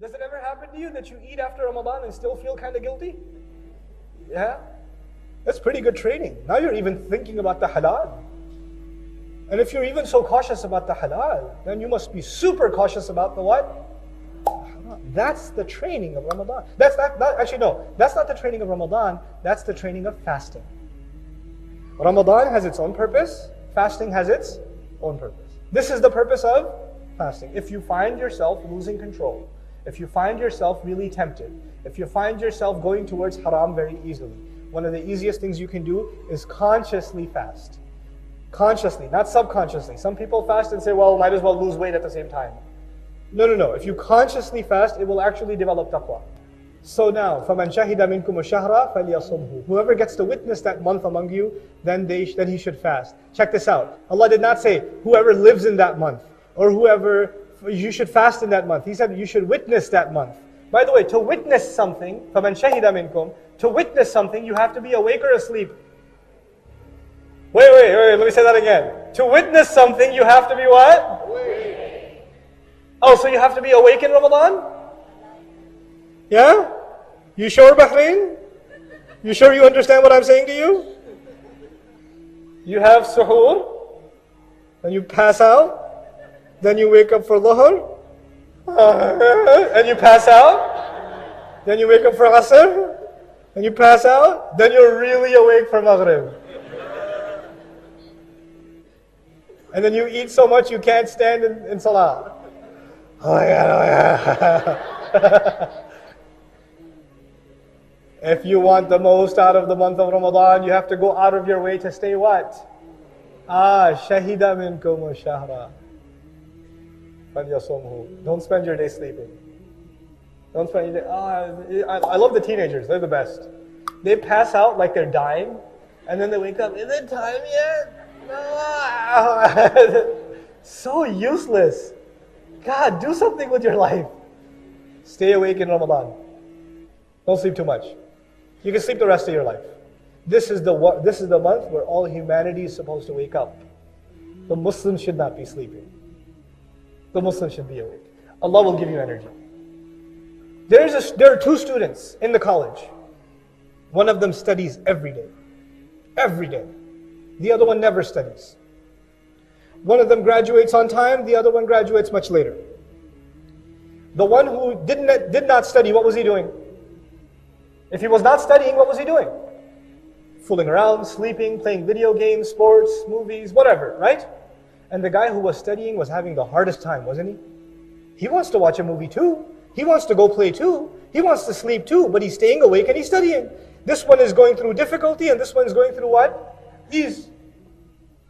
Does it ever happen to you that you eat after Ramadan and still feel kind of guilty? Yeah? That's pretty good training. Now you're even thinking about the halal. And if you're even so cautious about the halal, then you must be super cautious about the what? That's the training of Ramadan. That's not the training of Ramadan, that's the training of fasting. Ramadan has its own purpose, fasting has its own purpose. This is the purpose of fasting. If you find yourself losing control, if you find yourself really tempted, if you find yourself going towards haram very easily, one of the easiest things you can do is consciously fast. Consciously, not subconsciously. Some people fast and say, well, might as well lose weight at the same time. No. If you consciously fast, it will actually develop taqwa. So now, فَمَنْ شَهِدَ مِنْكُمُ الشَّهْرَ فَلْيَصُمْهُ. Whoever gets to witness that month among you, then he should fast. Check this out. Allah did not say, whoever lives in that month, or whoever, you should fast in that month. He said, you should witness that month. By the way, to witness something, فَمَنْ شَهِدَ مِنْكُمْ, to witness something, you have to be awake or asleep. Wait, let me say that again. To witness something, you have to be what? Awake. Oh, so you have to be awake in Ramadan? Yeah? You sure, Bahrain? You sure you understand what I'm saying to you? You have suhoor, then you pass out, then you wake up for Dhuhr, and you pass out, then you wake up for Asr, and you pass out, then you're really awake for Maghrib. And then you eat so much you can't stand in Salah. Oh yeah. If you want the most out of the month of Ramadan, you have to go out of your way to stay what? Shahida minkum shahra. Don't spend your day sleeping. Don't spend your day. I love the teenagers, they're the best. They pass out like they're dying, and then they wake up, is it time yet? So useless. God, do something with your life. Stay awake in Ramadan. Don't sleep too much. You can sleep the rest of your life. This is the month where all humanity is supposed to wake up. The Muslims should not be sleeping. The Muslims should be awake. Allah will give you energy. There are two students in the college. One of them studies every day. Every day. The other one never studies. One of them graduates on time, the other one graduates much later. The one who did not study, what was he doing? If he was not studying, what was he doing? Fooling around, sleeping, playing video games, sports, movies, whatever, right? And the guy who was studying was having the hardest time, wasn't he? He wants to watch a movie too. He wants to go play too. He wants to sleep too, but he's staying awake and he's studying. This one is going through difficulty and this one is going through what? Ease.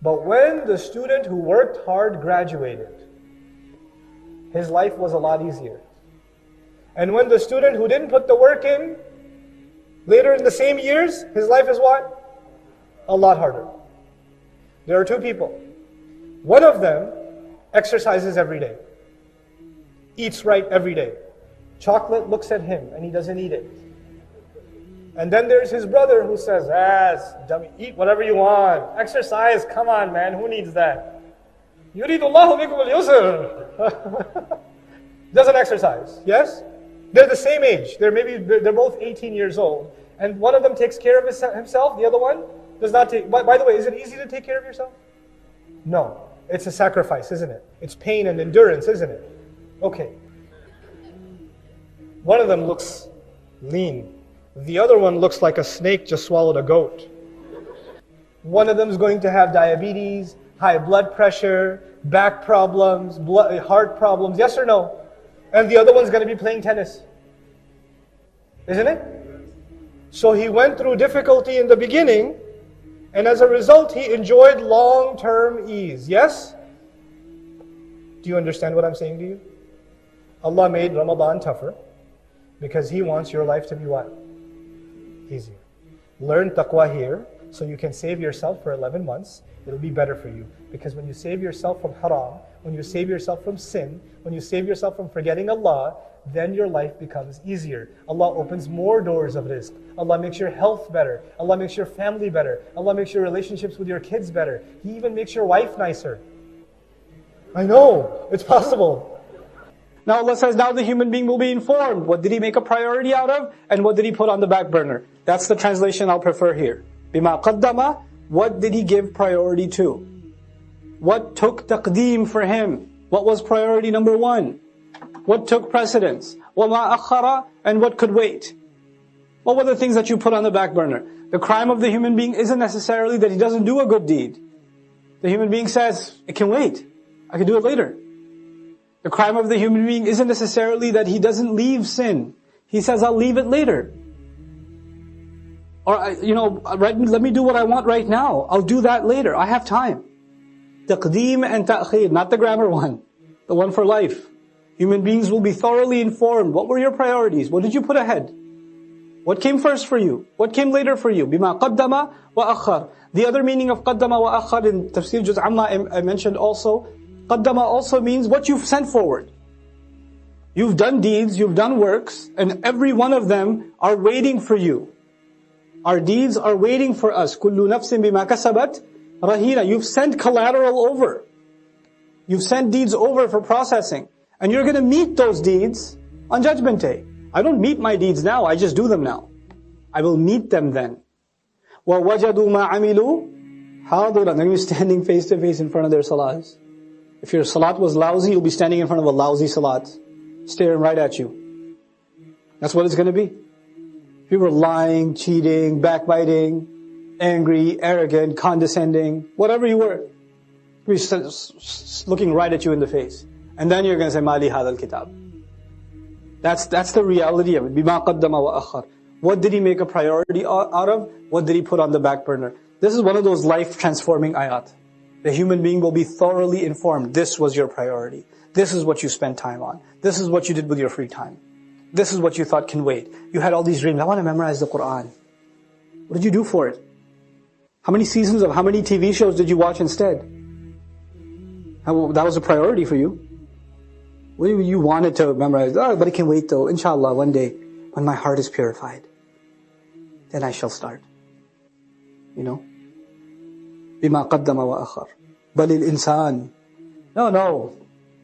But when the student who worked hard graduated, his life was a lot easier. And when the student who didn't put the work in, later in the same years, his life is what? A lot harder. There are two people. One of them exercises every day, eats right every day. Chocolate looks at him and he doesn't eat it. And then there's his brother who says, dummy, eat whatever you want. Exercise, come on man, who needs that? يُرِيدُ اللَّهُ بِكُمُ الْيُسْرَ. Doesn't exercise, yes? They're the same age. They're both 18 years old. And one of them takes care of himself, the other one does not take. By the way, is it easy to take care of yourself? No. It's a sacrifice, isn't it? It's pain and endurance, isn't it? Okay. One of them looks lean. The other one looks like a snake just swallowed a goat. One of them is going to have diabetes, high blood pressure, back problems, heart problems, yes or no? And the other one's going to be playing tennis. Isn't it? So he went through difficulty in the beginning, and as a result, he enjoyed long-term ease. Yes? Do you understand what I'm saying to you? Allah made Ramadan tougher because He wants your life to be what? Easier. Learn taqwa here so you can save yourself for 11 months. It'll be better for you. Because when you save yourself from haram, when you save yourself from sin, when you save yourself from forgetting Allah, then your life becomes easier. Allah opens more doors of rizq. Allah makes your health better. Allah makes your family better. Allah makes your relationships with your kids better. He even makes your wife nicer. I know, it's possible. Now Allah says, now the human being will be informed. What did he make a priority out of? And what did he put on the back burner? That's the translation I'll prefer here. بِمَا قَدَّمَ, what did he give priority to? What took taqdeem for him? What was priority number one? What took precedence? وَمَا أَخَّرَ, and what could wait? What were the things that you put on the back burner? The crime of the human being isn't necessarily that he doesn't do a good deed. The human being says, it can wait. I can do it later. The crime of the human being isn't necessarily that he doesn't leave sin. He says, I'll leave it later. Or, let me do what I want right now. I'll do that later. I have time. Taqdeem and ta'khir, not the grammar one. The one for life. Human beings will be thoroughly informed. What were your priorities? What did you put ahead? What came first for you? What came later for you? بِمَا قَدَّمَ وَأَخَّرَ. The other meaning of قَدَّمَ وَأَخَّرَ in Tafsir Juz Amma I mentioned also, قَدَّمَ also means what you've sent forward. You've done deeds, you've done works, and every one of them are waiting for you. Our deeds are waiting for us. كُلُّ نَفْسٍ بِمَا كَسَبَتْ رَهِينَ. You've sent collateral over. You've sent deeds over for processing. And you're going to meet those deeds on Judgment Day. I don't meet my deeds now, I just do them now. I will meet them then. وَوَجَدُوا مَا عَمِلُوا حَاضِرًا. Then you're standing face to face in front of their salats. If your salat was lousy, you'll be standing in front of a lousy salat, staring right at you. That's what it's going to be. If you were lying, cheating, backbiting, angry, arrogant, condescending, whatever you were, looking right at you in the face. And then you're going to say, مَالِ هَذَا الْكِتَابِ. That's the reality of it. بِمَا قَدَّمَ وَأَخَّرَ. What did he make a priority out of? What did he put on the back burner? This is one of those life-transforming ayat. The human being will be thoroughly informed. This was your priority. This is what you spent time on. This is what you did with your free time. This is what you thought can wait. You had all these dreams. I want to memorize the Qur'an. What did you do for it? How many seasons of how many TV shows did you watch instead? That was a priority for you. You wanted to memorize. Oh, but it can wait though. Inshallah, one day, when my heart is purified, then I shall start. بِمَا قَدَّمَ وَأَخَّرَ بَلِ الْإِنسَانِ. No.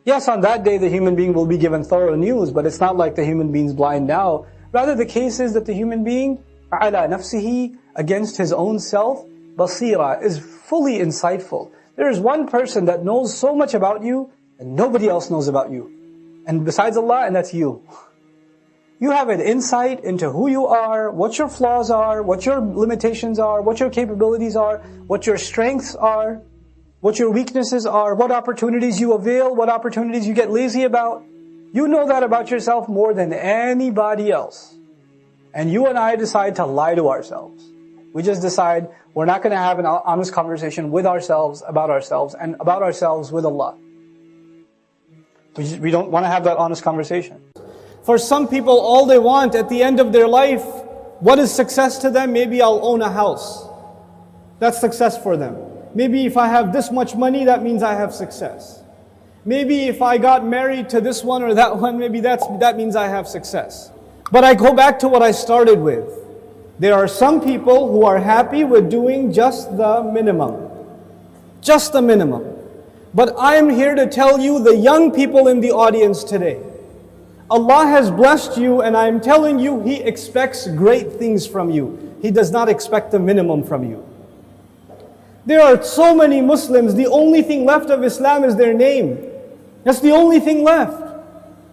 Yes, on that day the human being will be given thorough news, but it's not like the human being's blind now. Rather, the case is that the human being, عَلَى نَفْسِهِ, against his own self, بَصِيرًا, is fully insightful. There is one person that knows so much about you, and nobody else knows about you. And besides Allah, and that's you. You have an insight into who you are, what your flaws are, what your limitations are, what your capabilities are, what your strengths are, what your weaknesses are, what opportunities you avail, what opportunities you get lazy about. You know that about yourself more than anybody else. And you and I decide to lie to ourselves. We just decide we're not going to have an honest conversation with ourselves, and about ourselves with Allah. We don't want to have that honest conversation. For some people, all they want at the end of their life, what is success to them? Maybe I'll own a house. That's success for them. Maybe if I have this much money, that means I have success. Maybe if I got married to this one or that one, maybe that means I have success. But I go back to what I started with. There are some people who are happy with doing just the minimum. Just the minimum. But I am here to tell you, the young people in the audience today, Allah has blessed you, and I am telling you, He expects great things from you. He does not expect the minimum from you. There are so many Muslims, the only thing left of Islam is their name. That's the only thing left.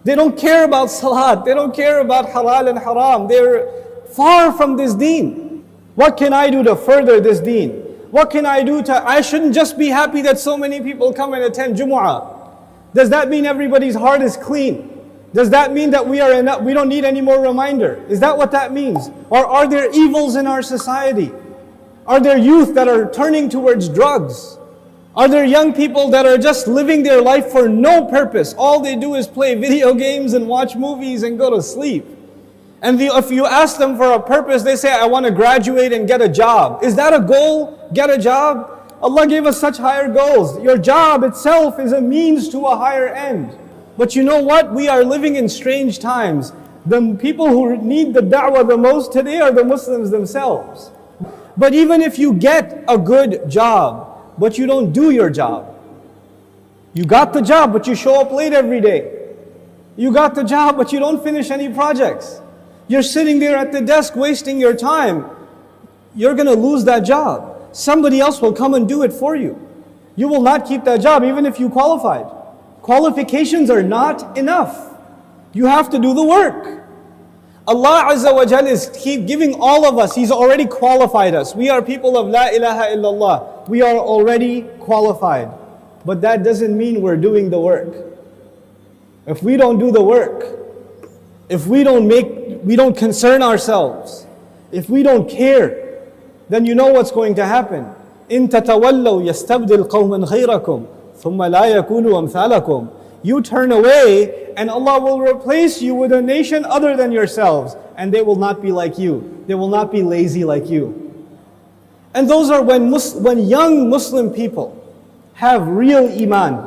They don't care about salat, they don't care about halal and haram. They're far from this deen. What can I do to further this deen? What can I do I shouldn't just be happy that so many people come and attend Jumu'ah. Does that mean everybody's heart is clean? Does that mean that we don't need any more reminder? Is that what that means? Or are there evils in our society? Are there youth that are turning towards drugs? Are there young people that are just living their life for no purpose? All they do is play video games and watch movies and go to sleep. And if you ask them for a purpose, they say, I want to graduate and get a job. Is that a goal? Get a job? Allah gave us such higher goals. Your job itself is a means to a higher end. But you know what? We are living in strange times. The people who need the da'wah the most today are the Muslims themselves. But even if you get a good job, but you don't do your job, you got the job, but you show up late every day. You got the job, but you don't finish any projects. You're sitting there at the desk wasting your time. You're going to lose that job. Somebody else will come and do it for you. You will not keep that job even if you qualified. Qualifications are not enough. You have to do the work. Allah Azza wa Jal is giving all of us, He's already qualified us. We are people of La ilaha illallah. We are already qualified. But that doesn't mean we're doing the work. If we don't do the work, if we don't concern ourselves, if we don't care, then you know what's going to happen. إِن تَتَوَلَّوْا يَسْتَبْدِلْ قَوْمًا غَيْرَكُمْ ثُمَّ لَا يَكُونُوا أَمْثَالَكُمْ. You turn away and Allah will replace you with a nation other than yourselves, and they will not be like you. They will not be lazy like you. And those are when young Muslim people have real iman,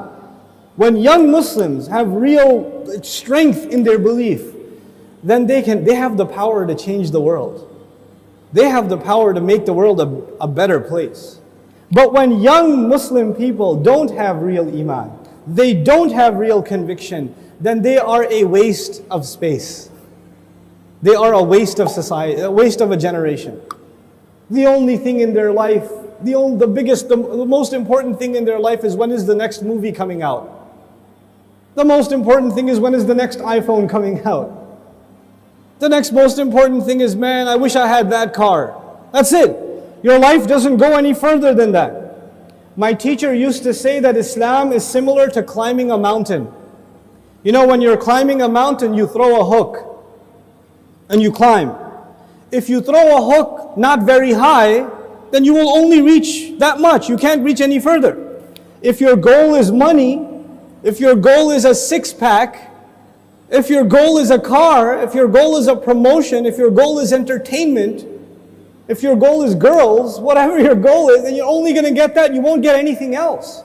when young Muslims have real strength in their belief, then they have the power to change the world. They have the power to make the world a better place. But when young Muslim people don't have real iman, they don't have real conviction, then they are a waste of space. They are a waste of society, a waste of a generation. The only thing in their life, the most important thing in their life is when is the next movie coming out. The most important thing is when is the next iPhone coming out. The next most important thing is, man, I wish I had that car. That's it. Your life doesn't go any further than that. My teacher used to say that Islam is similar to climbing a mountain. You know, when you're climbing a mountain, you throw a hook and you climb. If you throw a hook not very high, then you will only reach that much. You can't reach any further. If your goal is money, if your goal is a six-pack, if your goal is a car, if your goal is a promotion, if your goal is entertainment, if your goal is girls, whatever your goal is, then you're only going to get that. You won't get anything else.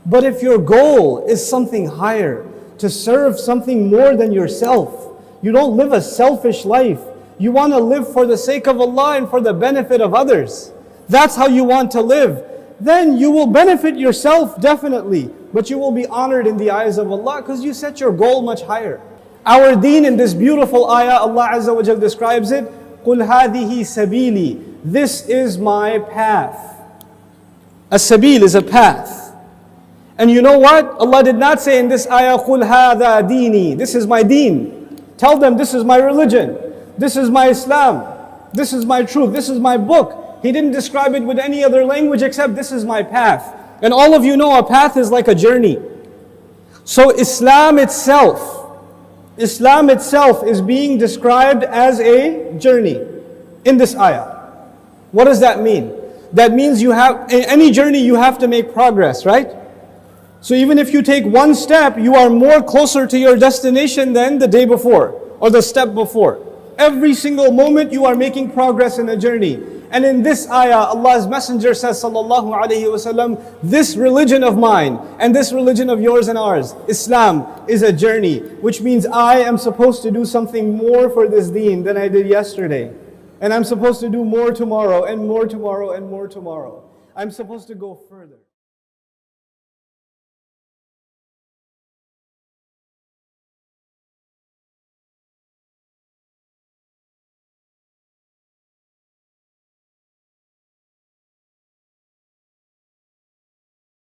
But if your goal is something higher, to serve something more than yourself, you don't live a selfish life. You want to live for the sake of Allah and for the benefit of others. That's how you want to live. Then you will benefit yourself definitely, but you will be honored in the eyes of Allah because you set your goal much higher. Our deen in this beautiful ayah, Allah Azza wa Jal describes it, قُلْ هَذِهِ سَبِيلِي. This is my path. As-sabil is a path. And you know what? Allah did not say in this ayah, قُلْ هَذَا دِينِي. This is my deen. Tell them this is my religion. This is my Islam. This is my truth. This is my book. He didn't describe it with any other language except this is my path. And all of you know a path is like a journey. So Islam itself is being described as a journey in this ayah. What does that mean? That means in any journey you have to make progress, right? So even if you take one step, you are more closer to your destination than the day before or the step before. Every single moment you are making progress in a journey. And in this ayah, Allah's Messenger says, sallallahu alayhi wasallam, this religion of mine and this religion of yours and ours, Islam, is a journey, which means I am supposed to do something more for this deen than I did yesterday. And I'm supposed to do more tomorrow and more tomorrow and more tomorrow. I'm supposed to go further.